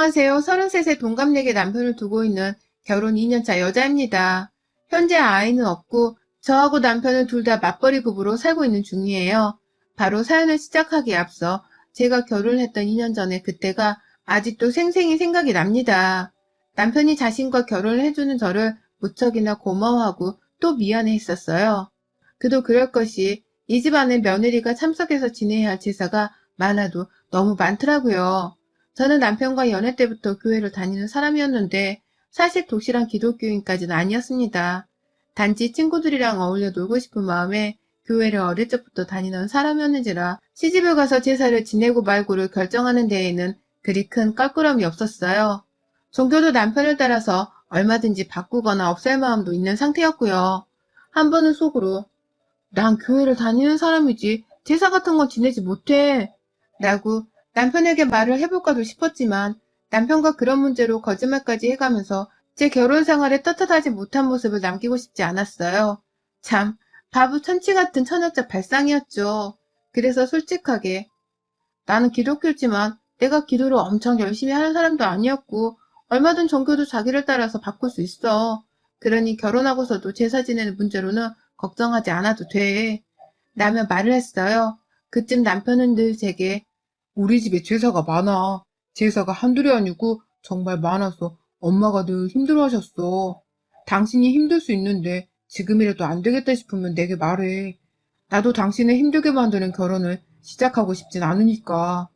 안녕하세요. 33세 동갑내기 남편을 두고 있는 결혼 2년차 여자입니다. 현재 아이는 없고 저하고 남편은 둘 다 맞벌이 부부로 살고 있는 중이에요. 바로 사연을 시작하기에 앞서 제가 결혼을 했던 2년 전에 그때가 아직도 생생히 생각이 납니다. 남편이 자신과 결혼을 해주는 저를 무척이나 고마워하고 또 미안해 했었어요. 그도 그럴 것이 이 집안에 며느리가 참석해서 지내야 할 제사가 많아도 너무 많더라고요. 저는 남편과 연애 때부터 교회를 다니는 사람이었는데 사실 독실한 기독교인까지는 아니었습니다. 단지 친구들이랑 어울려 놀고 싶은 마음에 교회를 어릴 적부터 다니던 사람이었는지라 시집을 가서 제사를 지내고 말고를 결정하는 데에는 그리 큰 껄끄러움이 없었어요. 종교도 남편을 따라서 얼마든지 바꾸거나 없앨 마음도 있는 상태였고요. 한 번은 속으로 난 교회를 다니는 사람이지 제사 같은 건 지내지 못해 라고 남편에게 말을 해볼까도 싶었지만 남편과 그런 문제로 거짓말까지 해가면서 제 결혼 생활에 떳떳하지 못한 모습을 남기고 싶지 않았어요. 참 바보 천치 같은 천여자 발상이었죠. 그래서 솔직하게 나는 기독교지만 내가 기도를 엄청 열심히 하는 사람도 아니었고 얼마든 종교도 자기를 따라서 바꿀 수 있어. 그러니 결혼하고서도 제사 지내는 문제로는 걱정하지 않아도 돼. 라며 말을 했어요. 그쯤 남편은 늘 제게 우리 집에 제사가 많아. 제사가 한둘이 아니고 정말 많아서 엄마가 늘 힘들어하셨어. 당신이 힘들 수 있는데 지금이라도 안 되겠다 싶으면 내게 말해. 나도 당신을 힘들게 만드는 결혼을 시작하고 싶진 않으니까.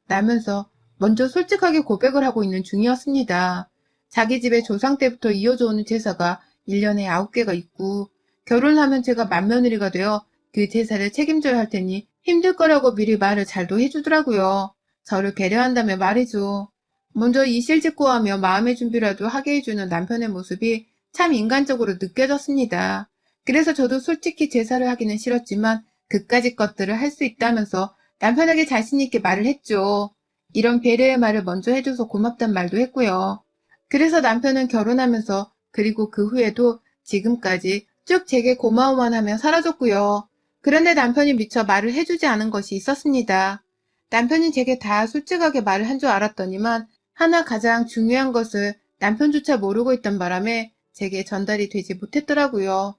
라면서 먼저 솔직하게 고백을 하고 있는 중이었습니다. 자기 집에 조상 때부터 이어져 오는 제사가 1년에 9개가 있고 결혼하면 제가 맏며느리가 되어 그 제사를 책임져야 할 테니 힘들 거라고 미리 말을 잘도 해주더라고요. 저를 배려한다며 말이죠. 먼저 이실직고하며 마음의 준비라도 하게 해주는 남편의 모습이 참 인간적으로 느껴졌습니다. 그래서 저도 솔직히 제사를 하기는 싫었지만 그까짓 것들을 할 수 있다면서 남편에게 자신있게 말을 했죠. 이런 배려의 말을 먼저 해줘서 고맙단 말도 했고요. 그래서 남편은 결혼하면서 그리고 그 후에도 지금까지 쭉 제게 고마워만 하며 살아줬고요. 그런데 남편이 미처 말을 해주지 않은 것이 있었습니다. 남편이 제게 다 솔직하게 말을 한 줄 알았더니만 하나 가장 중요한 것을 남편조차 모르고 있던 바람에 제게 전달이 되지 못했더라고요.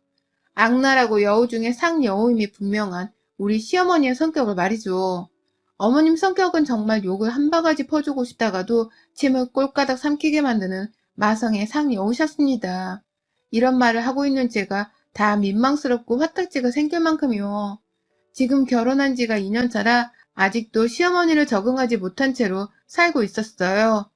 악랄하고 여우 중에 상여우임이 분명한 우리 시어머니의 성격을 말이죠. 어머님 성격은 정말 욕을 한 바가지 퍼주고 싶다가도 침을 꼴까닥 삼키게 만드는 마성의 상여우셨습니다. 이런 말을 하고 있는 제가 다 민망스럽고 화딱지가 생길 만큼이요. 지금 결혼한 지가 2년 차라 아직도 시어머니를 적응하지 못한 채로 살고 있었어요.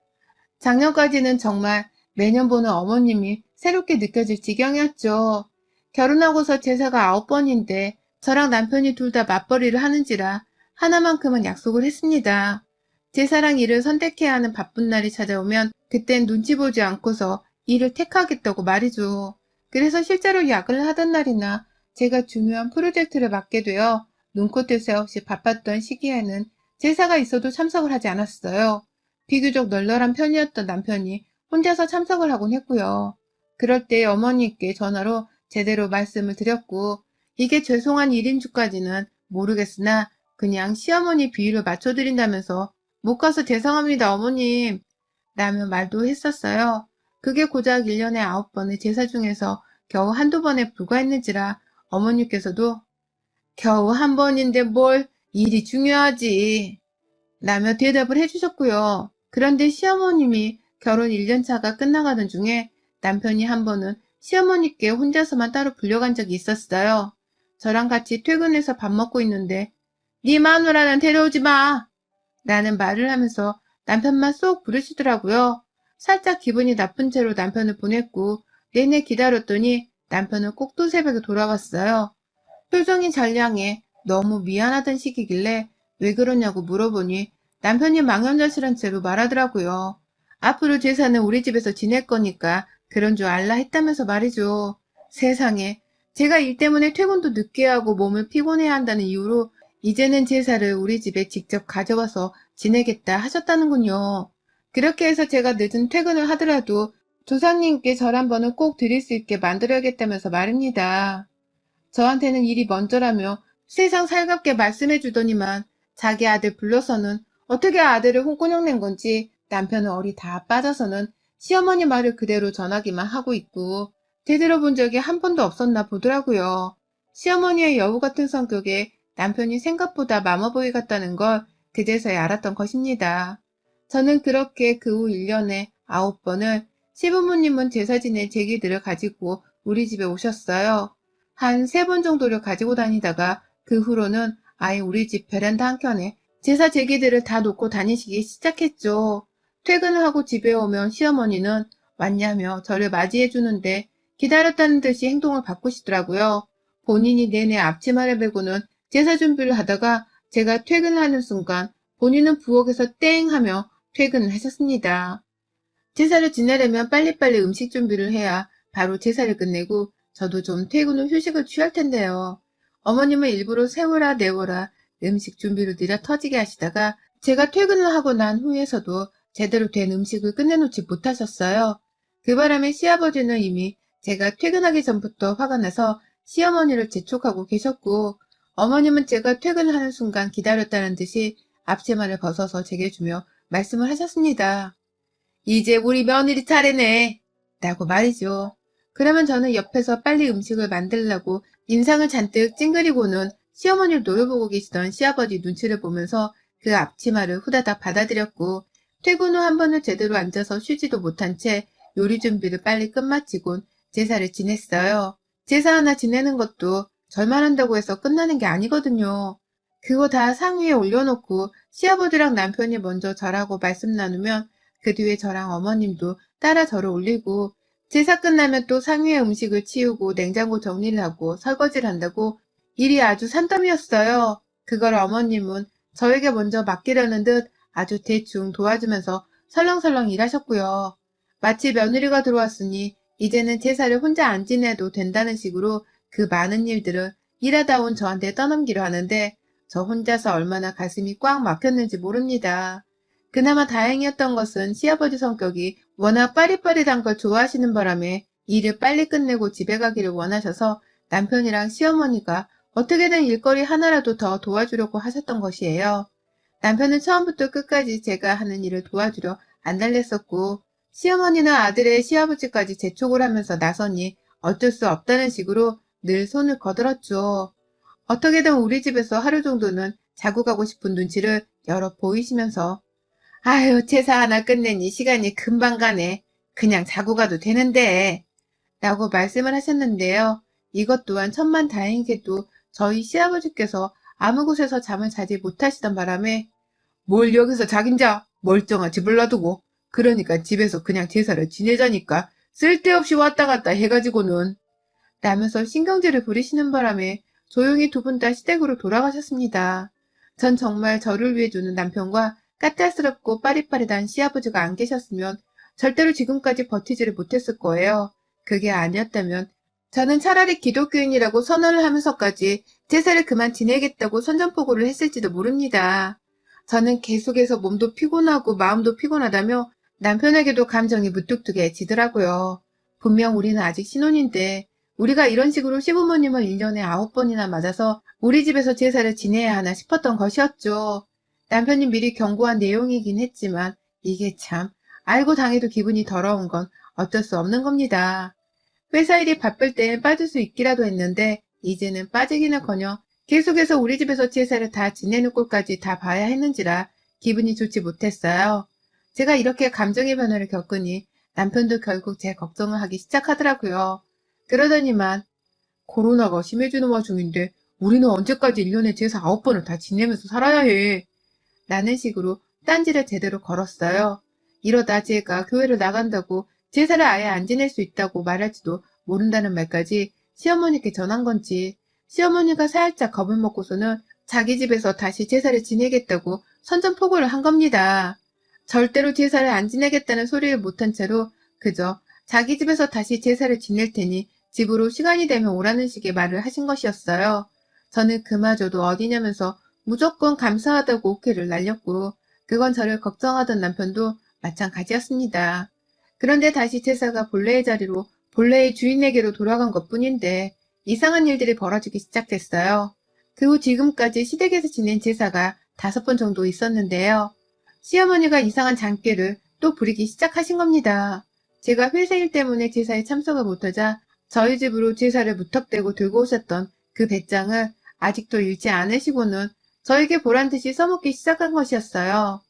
작년까지는 정말 매년 보는 어머님이 새롭게 느껴질 지경이었죠. 결혼하고서 제사가 9번인데 저랑 남편이 둘 다 맞벌이를 하는지라 하나만큼은 약속을 했습니다. 제사랑 일을 선택해야 하는 바쁜 날이 찾아오면 그땐 눈치 보지 않고서 일을 택하겠다고 말이죠. 그래서 실제로 야근을 하던 날이나 제가 중요한 프로젝트를 맡게 되어 눈코 뜰 새 없이 바빴던 시기에는 제사가 있어도 참석을 하지 않았어요. 비교적 널널한 편이었던 남편이 혼자서 참석을 하곤 했고요. 그럴 때 어머니께 전화로 제대로 말씀을 드렸고 이게 죄송한 일인 줄까지는 모르겠으나 그냥 시어머니 비위를 맞춰드린다면서 못 가서 죄송합니다 어머님 라며 말도 했었어요. 그게 고작 1년에 9번의 제사 중에서 겨우 한두 번에 불과했는지라 어머니께서도 겨우 한 번인데 뭘 일이 중요하지 라며 대답을 해주셨고요. 그런데 시어머님이 결혼 1년 차가 끝나가던 중에 남편이 한 번은 시어머니께 혼자서만 따로 불려간 적이 있었어요. 저랑 같이 퇴근해서 밥 먹고 있는데 네 마누라는 데려오지 마! 라는 말을 하면서 남편만 쏙 부르시더라고요. 살짝 기분이 나쁜 채로 남편을 보냈고 내내 기다렸더니 남편은 꼭두 새벽에 돌아왔어요. 표정이 잘량해 너무 미안하던 시기길래 왜 그러냐고 물어보니 남편이 망연자실한 채로 말하더라고요. 앞으로 제사는 우리 집에서 지낼 거니까 그런 줄 알라 했다면서 말이죠. 세상에 제가 일 때문에 퇴근도 늦게 하고 몸을 피곤해야 한다는 이유로 이제는 제사를 우리 집에 직접 가져와서 지내겠다 하셨다는군요. 그렇게 해서 제가 늦은 퇴근을 하더라도 조상님께 절 한 번은 꼭 드릴 수 있게 만들어야겠다면서 말입니다. 저한테는 일이 먼저라며 세상 살갑게 말씀해 주더니만 자기 아들 불러서는 어떻게 아들을 홍군형 낸 건지 남편은 얼이 다 빠져서는 시어머니 말을 그대로 전하기만 하고 있고 제대로 본 적이 한 번도 없었나 보더라고요. 시어머니의 여우 같은 성격에 남편이 생각보다 마마보이 같다는 걸 그제서야 알았던 것입니다. 저는 그렇게 그 후 1년에 9번을 시부모님은 제사 지낼 제기들을 가지고 우리 집에 오셨어요. 한 3번 정도를 가지고 다니다가 그 후로는 아예 우리 집 베란다 한켠에 제사 제기들을 다 놓고 다니시기 시작했죠. 퇴근을 하고 집에 오면 시어머니는 왔냐며 저를 맞이해 주는데 기다렸다는 듯이 행동을 바꾸시더라고요. 본인이 내내 앞치마를 메고는 제사 준비를 하다가 제가 퇴근하는 순간 본인은 부엌에서 땡 하며 퇴근을 하셨습니다. 제사를 지내려면 빨리빨리 음식 준비를 해야 바로 제사를 끝내고 저도 좀 퇴근 후 휴식을 취할 텐데요. 어머님은 일부러 세워라 내워라 음식 준비를 느려 터지게 하시다가 제가 퇴근을 하고 난 후에서도 제대로 된 음식을 끝내놓지 못하셨어요. 그 바람에 시아버지는 이미 제가 퇴근하기 전부터 화가 나서 시어머니를 재촉하고 계셨고 어머님은 제가 퇴근하는 순간 기다렸다는 듯이 앞치마를 벗어서 제게 주며 말씀을 하셨습니다. 이제 우리 며느리 차례네. 라고 말이죠. 그러면 저는 옆에서 빨리 음식을 만들려고 인상을 잔뜩 찡그리고는 시어머니를 노려보고 계시던 시아버지 눈치를 보면서 그 앞치마를 후다닥 받아들였고 퇴근 후 한 번은 제대로 앉아서 쉬지도 못한 채 요리 준비를 빨리 끝마치곤 제사를 지냈어요. 제사 하나 지내는 것도 절만 한다고 해서 끝나는 게 아니거든요. 그거 다 상위에 올려놓고 시아버지랑 남편이 먼저 절하고 말씀 나누면 그 뒤에 저랑 어머님도 따라 절을 올리고 제사 끝나면 또 상위의 음식을 치우고 냉장고 정리를 하고 설거지를 한다고 일이 아주 산더미였어요. 그걸 어머님은 저에게 먼저 맡기려는 듯 아주 대충 도와주면서 설렁설렁 일하셨고요. 마치 며느리가 들어왔으니 이제는 제사를 혼자 안 지내도 된다는 식으로 그 많은 일들을 일하다 온 저한테 떠넘기려 하는데 저 혼자서 얼마나 가슴이 꽉 막혔는지 모릅니다. 그나마 다행이었던 것은 시아버지 성격이 워낙 빠릿빠릿한 걸 좋아하시는 바람에 일을 빨리 끝내고 집에 가기를 원하셔서 남편이랑 시어머니가 어떻게든 일거리 하나라도 더 도와주려고 하셨던 것이에요. 남편은 처음부터 끝까지 제가 하는 일을 도와주려 안달냈었고 시어머니는 아들의 시아버지까지 재촉을 하면서 나서니 어쩔 수 없다는 식으로 늘 손을 거들었죠. 어떻게든 우리 집에서 하루 정도는 자고 가고 싶은 눈치를 여러 보이시면서 아유, 제사 하나 끝내니 시간이 금방 가네. 그냥 자고 가도 되는데. 라고 말씀을 하셨는데요. 이것 또한 천만다행이게도 저희 시아버지께서 아무 곳에서 잠을 자지 못하시던 바람에 뭘 여기서 자긴자 멀쩡한 집을 놔두고 그러니까 집에서 그냥 제사를 지내자니까 쓸데없이 왔다 갔다 해가지고는 라면서 신경질을 부리시는 바람에 조용히 두 분 다 시댁으로 돌아가셨습니다. 전 정말 저를 위해 주는 남편과 까탈스럽고 빠릿빠릿한 시아버지가 안 계셨으면 절대로 지금까지 버티지를 못했을 거예요. 그게 아니었다면 저는 차라리 기독교인이라고 선언을 하면서까지 제사를 그만 지내겠다고 선전포고를 했을지도 모릅니다. 저는 계속해서 몸도 피곤하고 마음도 피곤하다며 남편에게도 감정이 무뚝뚝해지더라고요. 분명 우리는 아직 신혼인데 우리가 이런 식으로 시부모님을 1년에 9번이나 맞아서 우리 집에서 제사를 지내야 하나 싶었던 것이었죠. 남편이 미리 경고한 내용이긴 했지만 이게 참 알고 당해도 기분이 더러운 건 어쩔 수 없는 겁니다. 회사 일이 바쁠 땐 빠질 수 있기라도 했는데 이제는 빠지기는커녕 계속해서 우리 집에서 제사를 다 지내는 꼴까지 다 봐야 했는지라 기분이 좋지 못했어요. 제가 이렇게 감정의 변화를 겪으니 남편도 결국 제 걱정을 하기 시작하더라고요. 그러더니만 코로나가 심해지는 와중인데 우리는 언제까지 1년에 제사 9번을 다 지내면서 살아야 해. 라는 식으로 딴지를 제대로 걸었어요. 이러다 제가 교회를 나간다고 제사를 아예 안 지낼 수 있다고 말할지도 모른다는 말까지 시어머니께 전한 건지 시어머니가 살짝 겁을 먹고서는 자기 집에서 다시 제사를 지내겠다고 선전포고를 한 겁니다. 절대로 제사를 안 지내겠다는 소리를 못한 채로 그저 자기 집에서 다시 제사를 지낼 테니 집으로 시간이 되면 오라는 식의 말을 하신 것이었어요. 저는 그마저도 어디냐면서 무조건 감사하다고 오케이를 날렸고 그건 저를 걱정하던 남편도 마찬가지였습니다. 그런데 다시 제사가 본래의 자리로 본래의 주인에게로 돌아간 것뿐인데 이상한 일들이 벌어지기 시작했어요. 그 후 지금까지 시댁에서 지낸 제사가 5번 정도 있었는데요. 시어머니가 이상한 장깨를 또 부리기 시작하신 겁니다. 제가 회생일 때문에 제사에 참석을 못하자 저희 집으로 제사를 무턱대고 들고 오셨던 그 배짱을 아직도 잃지 않으시고는 저에게 보란듯이 써먹기 시작한 것이었어요.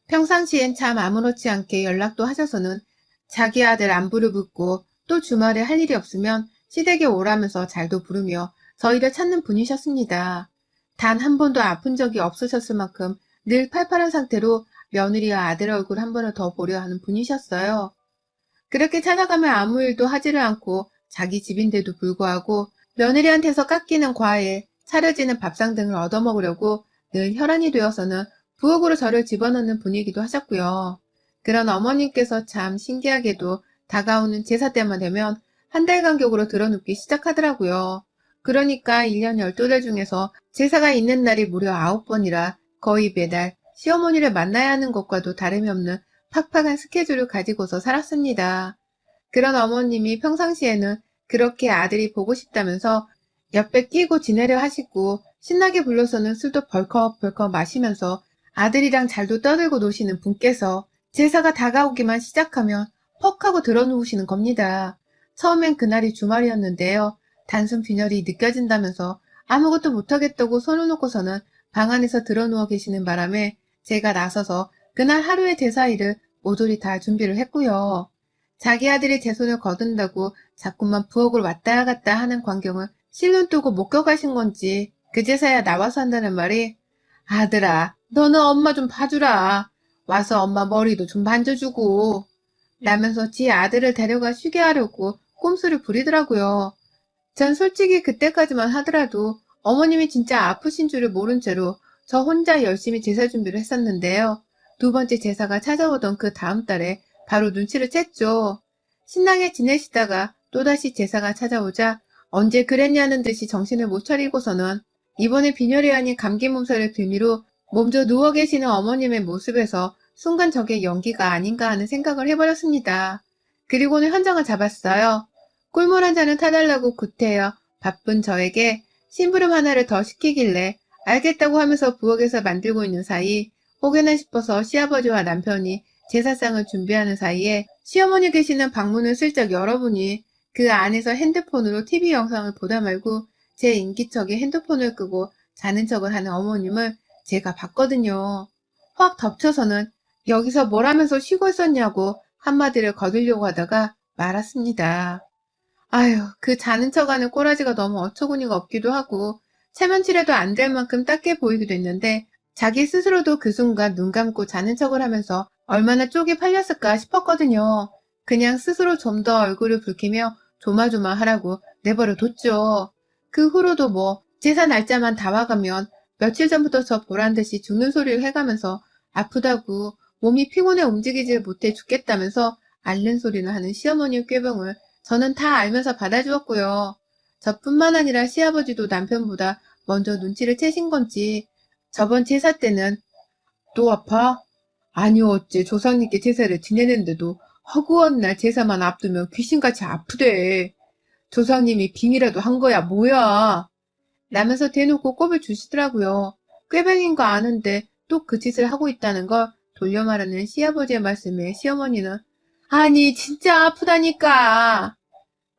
평상시엔 참 아무렇지 않게 연락도 하셔서는 자기 아들 안부를 묻고 또 주말에 할 일이 없으면 시댁에 오라면서 잘도 부르며 저희를 찾는 분이셨습니다. 단 한 번도 아픈 적이 없으셨을 만큼 늘 팔팔한 상태로 며느리와 아들 얼굴 한 번을 더 보려 하는 분이셨어요. 그렇게 찾아가면 아무 일도 하지를 않고 자기 집인데도 불구하고 며느리한테서 깎이는 과일, 차려지는 밥상 등을 얻어먹으려고 늘 혈안이 되어서는 부엌으로 저를 집어넣는 분이기도 하셨고요. 그런 어머님께서 참 신기하게도 다가오는 제사 때만 되면 한 달 간격으로 들어눕기 시작하더라고요. 그러니까 1년 12달 중에서 제사가 있는 날이 무려 9번이라 거의 매달 시어머니를 만나야 하는 것과도 다름이 없는 팍팍한 스케줄을 가지고서 살았습니다. 그런 어머님이 평상시에는 그렇게 아들이 보고 싶다면서 옆에 끼고 지내려 하시고 신나게 불러서는 술도 벌컥벌컥 마시면서 아들이랑 잘도 떠들고 노시는 분께서 제사가 다가오기만 시작하면 퍽 하고 들어누우시는 겁니다. 처음엔 그날이 주말이었는데요. 단순 빈혈이 느껴진다면서 아무것도 못하겠다고 손을 놓고서는 방 안에서 들어누워 계시는 바람에 제가 나서서 그날 하루의 제사 일을 모조리 다 준비를 했고요. 자기 아들이 제 손을 거둔다고 자꾸만 부엌을 왔다 갔다 하는 광경을 실눈 뜨고 목격하신 건지 그제서야 나와서 한다는 말이 아들아, 너는 엄마 좀 봐주라. 와서 엄마 머리도 좀 만져주고 라면서 지 아들을 데려가 쉬게 하려고 꼼수를 부리더라고요. 전 솔직히 그때까지만 하더라도 어머님이 진짜 아프신 줄을 모른 채로 저 혼자 열심히 제사 준비를 했었는데요. 두 번째 제사가 찾아오던 그 다음 달에 바로 눈치를 챘죠. 신나게 지내시다가 또다시 제사가 찾아오자 언제 그랬냐는 듯이 정신을 못 차리고서는 이번에 빈혈이 아닌 감기 몸살을 빌미로 몸져 누워 계시는 어머님의 모습에서 순간 저게 연기가 아닌가 하는 생각을 해버렸습니다. 그리고는 현장을 잡았어요. 꿀물 한 잔을 타달라고 구태여 바쁜 저에게 심부름 하나를 더 시키길래 알겠다고 하면서 부엌에서 만들고 있는 사이 혹여나 싶어서 시아버지와 남편이 제사상을 준비하는 사이에 시어머니 계시는 방문을 슬쩍 열어보니 그 안에서 핸드폰으로 TV 영상을 보다 말고 제 인기척에 핸드폰을 끄고 자는 척을 하는 어머님을 제가 봤거든요. 확 덮쳐서는 여기서 뭘 하면서 쉬고 있었냐고 한마디를 거두려고 하다가 말았습니다. 아휴, 그 자는 척하는 꼬라지가 너무 어처구니가 없기도 하고 체면치레도 안 될 만큼 딱해 보이기도 했는데 자기 스스로도 그 순간 눈 감고 자는 척을 하면서 얼마나 쪽이 팔렸을까 싶었거든요. 그냥 스스로 좀 더 얼굴을 붉히며 조마조마하라고 내버려 뒀죠. 그 후로도 뭐 제사 날짜만 다 와가면 며칠 전부터 저 보란듯이 죽는 소리를 해가면서 아프다고 몸이 피곤해 움직이질 못해 죽겠다면서 앓는 소리를 하는 시어머니의 꾀병을 저는 다 알면서 받아주었고요. 저뿐만 아니라 시아버지도 남편보다 먼저 눈치를 채신 건지 저번 제사 때는 또 아파? 아니요, 어째 조상님께 제사를 지내는데도 허구한 날 제사만 앞두면 귀신같이 아프대. 조상님이 빙이라도 한 거야 뭐야. 라면서 대놓고 꼽을 주시더라고요. 꾀병인 거 아는데 또 그 짓을 하고 있다는 걸 돌려 말하는 시아버지의 말씀에 시어머니는 아니 진짜 아프다니까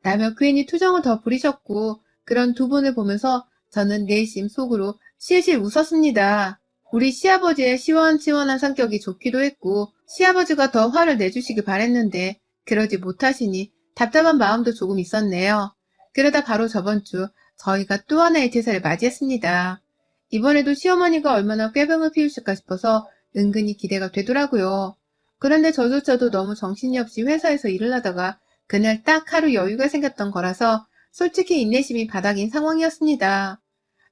라며 괜히 투정을 더 부리셨고 그런 두 분을 보면서 저는 내심 속으로 실실 웃었습니다. 우리 시아버지의 시원시원한 성격이 좋기도 했고 시아버지가 더 화를 내주시길 바랬는데 그러지 못하시니 답답한 마음도 조금 있었네요. 그러다 바로 저번 주 저희가 또 하나의 제사를 맞이했습니다. 이번에도 시어머니가 얼마나 꾀병을 피우실까 싶어서 은근히 기대가 되더라고요. 그런데 저조차도 너무 정신이 없이 회사에서 일을 하다가 그날 딱 하루 여유가 생겼던 거라서 솔직히 인내심이 바닥인 상황이었습니다.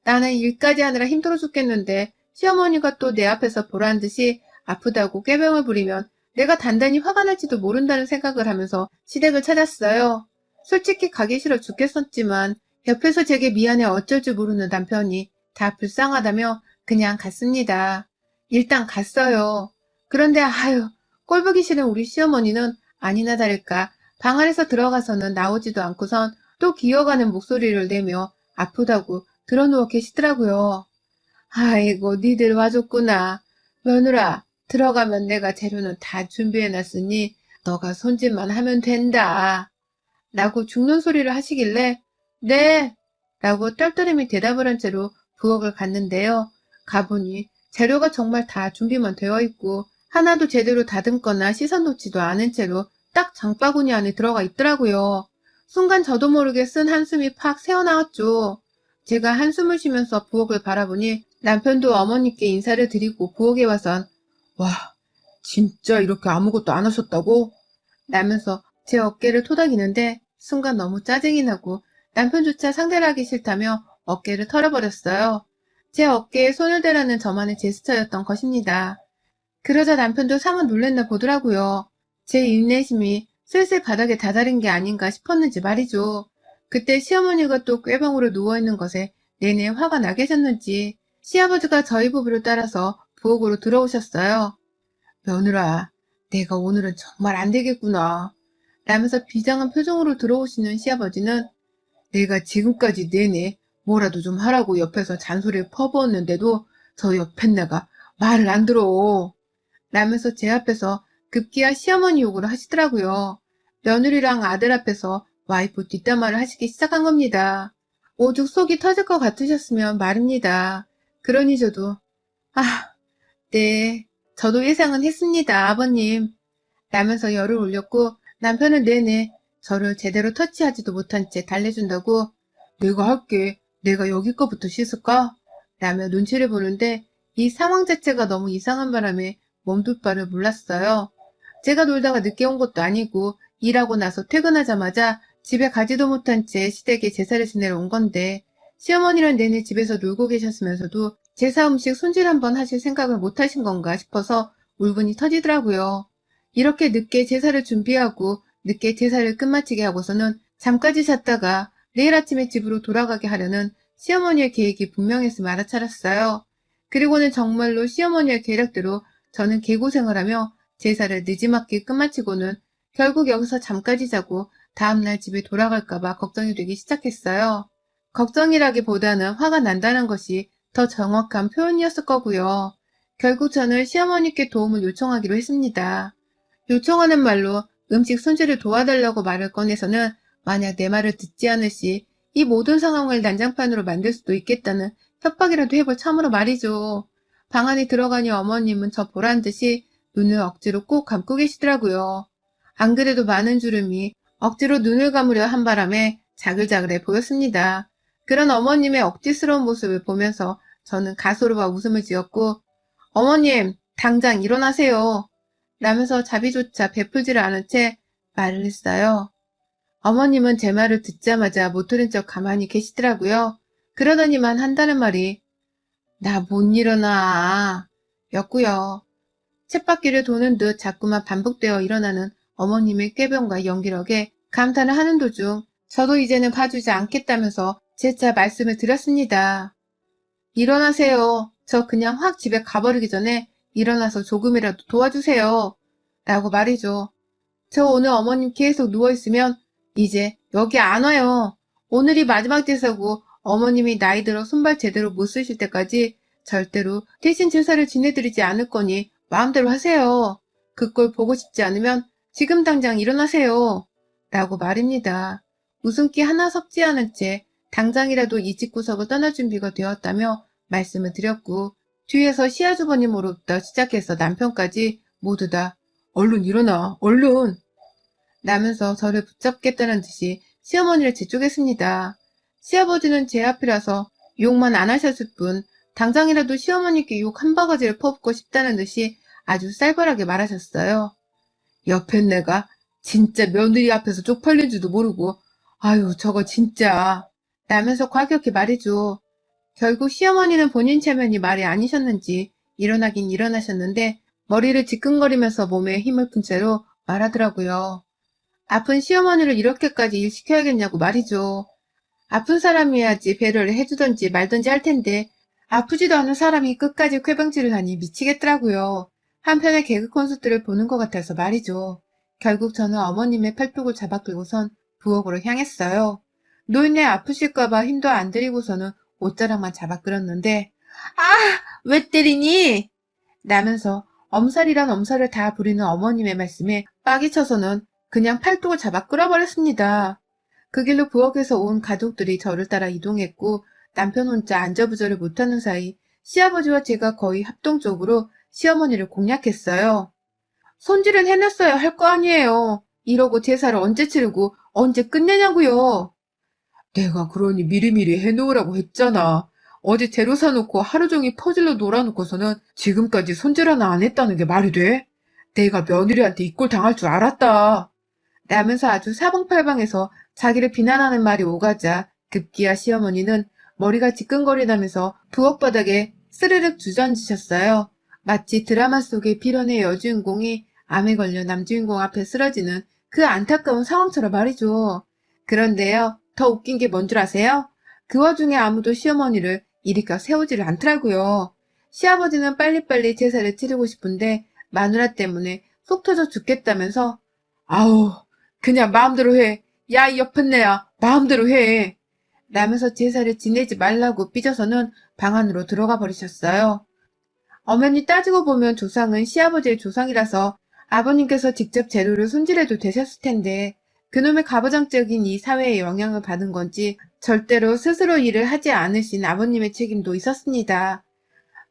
나는 일까지 하느라 힘들어 죽겠는데 시어머니가 또 내 앞에서 보란 듯이 아프다고 꾀병을 부리면 내가 단단히 화가 날지도 모른다는 생각을 하면서 시댁을 찾았어요. 솔직히 가기 싫어 죽겠었지만 옆에서 제게 미안해 어쩔 줄 모르는 남편이 다 불쌍하다며 그냥 갔습니다. 일단 갔어요. 그런데 아유 꼴보기 싫은 우리 시어머니는 아니나 다를까 방 안에서 들어가서는 나오지도 않고선 또 기어가는 목소리를 내며 아프다고 들어누워 계시더라고요. 아이고 니들 와줬구나. 며느라 들어가면 내가 재료는 다 준비해놨으니 너가 손질만 하면 된다. 라고 죽는 소리를 하시길래 네! 라고 떨떠름이 대답을 한 채로 부엌을 갔는데요. 가보니 재료가 정말 다 준비만 되어 있고 하나도 제대로 다듬거나 씻어놓지도 않은 채로 딱 장바구니 안에 들어가 있더라고요. 순간 저도 모르게 쓴 한숨이 팍 새어나왔죠. 제가 한숨을 쉬면서 부엌을 바라보니 남편도 어머니께 인사를 드리고 부엌에 와선 와, 진짜 이렇게 아무것도 안 하셨다고? 라면서 제 어깨를 토닥이는데 순간 너무 짜증이 나고 남편조차 상대를 하기 싫다며 어깨를 털어버렸어요. 제 어깨에 손을 대라는 저만의 제스처였던 것입니다. 그러자 남편도 사뭇 놀랬나 보더라고요. 제 인내심이 슬슬 바닥에 다다른 게 아닌가 싶었는지 말이죠. 그때 시어머니가 또 꾀병으로 누워있는 것에 내내 화가 나 계셨는지 시아버지가 저희 부부를 따라서 부엌으로 들어오셨어요. 며느라, 내가 오늘은 정말 안 되겠구나. 라면서 비장한 표정으로 들어오시는 시아버지는 내가 지금까지 내내 뭐라도 좀 하라고 옆에서 잔소리를 퍼부었는데도 저 옆엔 내가 말을 안 들어. 라면서 제 앞에서 급기야 시어머니 욕을 하시더라고요. 며느리랑 아들 앞에서 와이프 뒷담화를 하시기 시작한 겁니다. 오죽 속이 터질 것 같으셨으면 말입니다. 그러니 저도 네, 저도 예상은 했습니다, 아버님. 라면서 열을 올렸고 남편은 내내 저를 제대로 터치하지도 못한 채 달래준다고 내가 할게. 내가 여기 거부터 씻을까? 라며 눈치를 보는데 이 상황 자체가 너무 이상한 바람에 몸둘 바를 몰랐어요. 제가 놀다가 늦게 온 것도 아니고 일하고 나서 퇴근하자마자 집에 가지도 못한 채 시댁에 제사를 지내러 온 건데 시어머니는 내내 집에서 놀고 계셨으면서도 제사 음식 손질 한번 하실 생각을 못 하신 건가 싶어서 울분이 터지더라고요. 이렇게 늦게 제사를 준비하고 늦게 제사를 끝마치게 하고서는 잠까지 잤다가 내일 아침에 집으로 돌아가게 하려는 시어머니의 계획이 분명했음을 알아차렸어요. 그리고는 정말로 시어머니의 계략대로 저는 개고생을 하며 제사를 늦지막히 끝마치고는 결국 여기서 잠까지 자고 다음날 집에 돌아갈까봐 걱정이 되기 시작했어요. 걱정이라기보다는 화가 난다는 것이 더 정확한 표현이었을 거고요. 결국 저는 시어머니께 도움을 요청하기로 했습니다. 요청하는 말로 음식 손질을 도와달라고 말을 꺼내서는 만약 내 말을 듣지 않을 시 이 모든 상황을 난장판으로 만들 수도 있겠다는 협박이라도 해볼 참으로 말이죠. 방 안에 들어가니 어머님은 저 보란 듯이 눈을 억지로 꼭 감고 계시더라고요. 안 그래도 많은 주름이 억지로 눈을 감으려 한 바람에 자글자글해 보였습니다. 그런 어머님의 억지스러운 모습을 보면서 저는 가소로와 웃음을 지었고 어머님, 당장 일어나세요. 라면서 자비조차 베풀지를 않은 채 말을 했어요. 어머님은 제 말을 듣자마자 못 들은 척 가만히 계시더라고요. 그러더니만 한다는 말이 나 못 일어나 였고요. 쳇바퀴를 도는 듯 자꾸만 반복되어 일어나는 어머님의 꾀병과 연기력에 감탄을 하는 도중 저도 이제는 봐주지 않겠다면서 재차 말씀을 드렸습니다. 일어나세요. 저 그냥 확 집에 가버리기 전에 일어나서 조금이라도 도와주세요. 라고 말이죠. 저 오늘 어머님 계속 누워있으면 이제 여기 안 와요. 오늘이 마지막 제사고 어머님이 나이 들어 손발 제대로 못 쓰실 때까지 절대로 대신 제사를 지내드리지 않을 거니 마음대로 하세요. 그 꼴 보고 싶지 않으면 지금 당장 일어나세요. 라고 말입니다. 웃음기 하나 섞지 않은 채 당장이라도 이 집구석을 떠날 준비가 되었다며 말씀을 드렸고 뒤에서 시아주버님으로부터 시작해서 남편까지 모두 다 얼른 일어나, 얼른! 라면서 저를 붙잡겠다는 듯이 시어머니를 재촉했습니다. 시아버지는 제 앞이라서 욕만 안 하셨을 뿐 당장이라도 시어머니께 욕 한 바가지를 퍼붓고 싶다는 듯이 아주 쌀벌하게 말하셨어요. 옆엔 내가 진짜 며느리 앞에서 쪽팔린 줄도 모르고 아유 저거 진짜 라면서 과격히 말이죠. 결국 시어머니는 본인 체면이 말이 아니셨는지 일어나긴 일어나셨는데 머리를 지끈거리면서 몸에 힘을 푼 채로 말하더라고요. 아픈 시어머니를 이렇게까지 일시켜야겠냐고 말이죠. 아픈 사람이야지 배려를 해주던지 말던지 할 텐데 아프지도 않은 사람이 끝까지 쾌병질을 하니 미치겠더라고요. 한편의 개그 콘서트를 보는 것 같아서 말이죠. 결국 저는 어머님의 팔뚝을 잡아끌고선 부엌으로 향했어요. 노인네 아프실까봐 힘도 안 들이고서는 옷자락만 잡아끌었는데 아! 왜 때리니? 라면서 엄살이란 엄살을 다 부리는 어머님의 말씀에 빡이 쳐서는 그냥 팔뚝을 잡아 끌어버렸습니다. 그 길로 부엌에서 온 가족들이 저를 따라 이동했고 남편 혼자 안절부절을 못하는 사이 시아버지와 제가 거의 합동적으로 시어머니를 공략했어요. 손질은 해놨어야 할 거 아니에요. 이러고 제사를 언제 치르고 언제 끝내냐고요. 내가 그러니 미리미리 해놓으라고 했잖아. 어제 재료 사놓고 하루 종일 퍼즐로 놀아놓고서는 지금까지 손질 하나 안 했다는 게 말이 돼? 내가 며느리한테 이꼴 당할 줄 알았다. 라면서 아주 사방팔방에서 자기를 비난하는 말이 오가자 급기야 시어머니는 머리가 지끈거리다면서 부엌 바닥에 스르륵 주저앉으셨어요. 마치 드라마 속의 필연의 여주인공이 암에 걸려 남주인공 앞에 쓰러지는 그 안타까운 상황처럼 말이죠. 그런데요, 더 웃긴 게 뭔 줄 아세요? 그 와중에 아무도 시어머니를 이리까 세우지를 않더라고요. 시아버지는 빨리빨리 제사를 치르고 싶은데 마누라 때문에 속 터져 죽겠다면서 아우 그냥 마음대로 해. 야 이 옆은내야 마음대로 해. 라면서 제사를 지내지 말라고 삐져서는 방 안으로 들어가 버리셨어요. 어머니 따지고 보면 조상은 시아버지의 조상이라서 아버님께서 직접 재료를 손질해도 되셨을 텐데 그놈의 가부장적인 이 사회의 영향을 받은 건지 절대로 스스로 일을 하지 않으신 아버님의 책임도 있었습니다.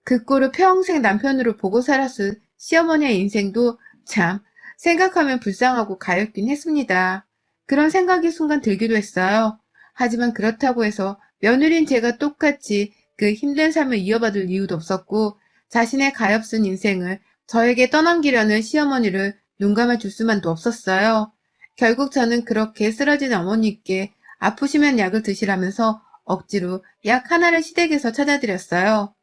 그 꼴을 평생 남편으로 보고 살았을 시어머니의 인생도 참 생각하면 불쌍하고 가엾긴 했습니다. 그런 생각이 순간 들기도 했어요. 하지만 그렇다고 해서 며느리인 제가 똑같이 그 힘든 삶을 이어받을 이유도 없었고 자신의 가엾은 인생을 저에게 떠넘기려는 시어머니를 눈감아 줄 수만도 없었어요. 결국 저는 그렇게 쓰러진 어머니께 아프시면 약을 드시라면서 억지로 약 하나를 시댁에서 찾아드렸어요.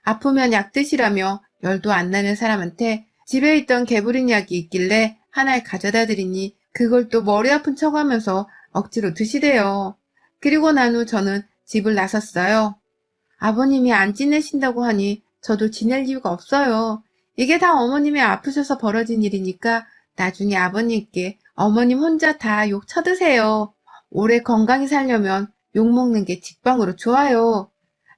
아프면 약 드시라며 열도 안 나는 사람한테 집에 있던 개부린 약이 있길래 하나를 가져다 드리니 그걸 또 머리 아픈 척하면서 억지로 드시대요. 그리고 난 후 저는 집을 나섰어요. 아버님이 안 지내신다고 하니 저도 지낼 이유가 없어요. 이게 다 어머님이 아프셔서 벌어진 일이니까 나중에 아버님께 어머님 혼자 다 욕 쳐드세요. 오래 건강히 살려면 욕 먹는 게 직방으로 좋아요.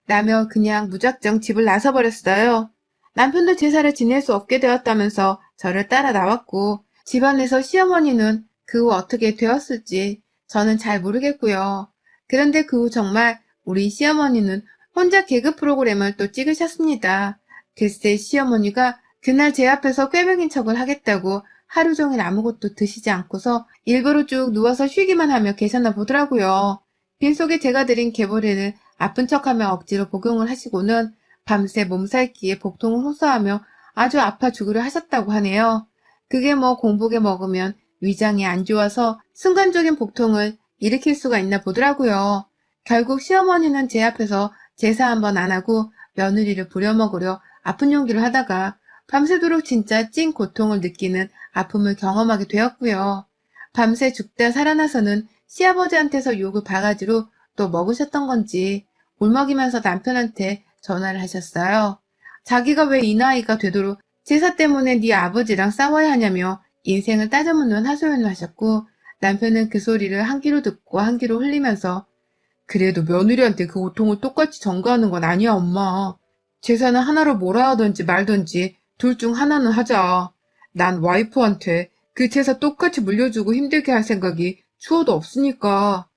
라며 그냥 무작정 집을 나서버렸어요. 남편도 제사를 지낼 수 없게 되었다면서 저를 따라 나왔고 집안에서 시어머니는 그 후 어떻게 되었을지 저는 잘 모르겠고요. 그런데 그 후 정말 우리 시어머니는 혼자 개그 프로그램을 또 찍으셨습니다. 글쎄 시어머니가 그날 제 앞에서 꾀병인 척을 하겠다고 하루 종일 아무것도 드시지 않고서 일부러 쭉 누워서 쉬기만 하며 계셨나 보더라고요. 빈속에 제가 드린 개보리를 아픈 척하며 억지로 복용을 하시고는 밤새 몸살기에 복통을 호소하며 아주 아파 죽으려 하셨다고 하네요. 그게 뭐 공복에 먹으면 위장이 안 좋아서 순간적인 복통을 일으킬 수가 있나 보더라고요. 결국 시어머니는 제 앞에서 제사 한번 안 하고 며느리를 부려먹으려 아픈 연기를 하다가 밤새도록 진짜 찐 고통을 느끼는 아픔을 경험하게 되었고요. 밤새 죽다 살아나서는 시아버지한테서 욕을 바가지로 또 먹으셨던 건지 울먹이면서 남편한테 전화를 하셨어요. 자기가 왜 이 나이가 되도록 제사 때문에 네 아버지랑 싸워야 하냐며 인생을 따져묻는 하소연을 하셨고 남편은 그 소리를 한 귀로 듣고 한 귀로 흘리면서 그래도 며느리한테 그 고통을 똑같이 전가하는 건 아니야 엄마. 제사는 하나로 몰아야 하든지 말든지 둘 중 하나는 하자. 난 와이프한테 그 제사 똑같이 물려주고 힘들게 할 생각이 추워도 없으니까.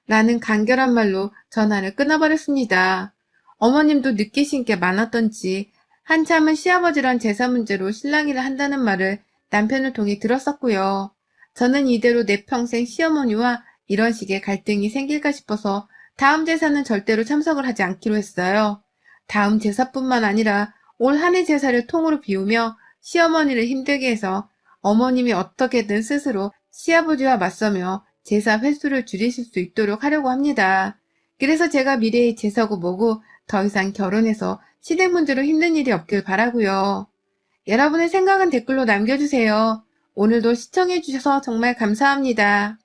라는 간결한 말로 전화를 끊어버렸습니다. 어머님도 느끼신 게 많았던지 한참은 시아버지랑 제사 문제로 실랑이를 한다는 말을 남편을 통해 들었었고요. 저는 이대로 내 평생 시어머니와 이런 식의 갈등이 생길까 싶어서 다음 제사는 절대로 참석을 하지 않기로 했어요. 다음 제사뿐만 아니라 올 한 해 제사를 통으로 비우며 시어머니를 힘들게 해서 어머님이 어떻게든 스스로 시아버지와 맞서며 제사 횟수를 줄이실 수 있도록 하려고 합니다. 그래서 제가 미래의 제사고 뭐고 더 이상 결혼해서 시댁 문제로 힘든 일이 없길 바라고요. 여러분의 생각은 댓글로 남겨주세요. 오늘도 시청해주셔서 정말 감사합니다.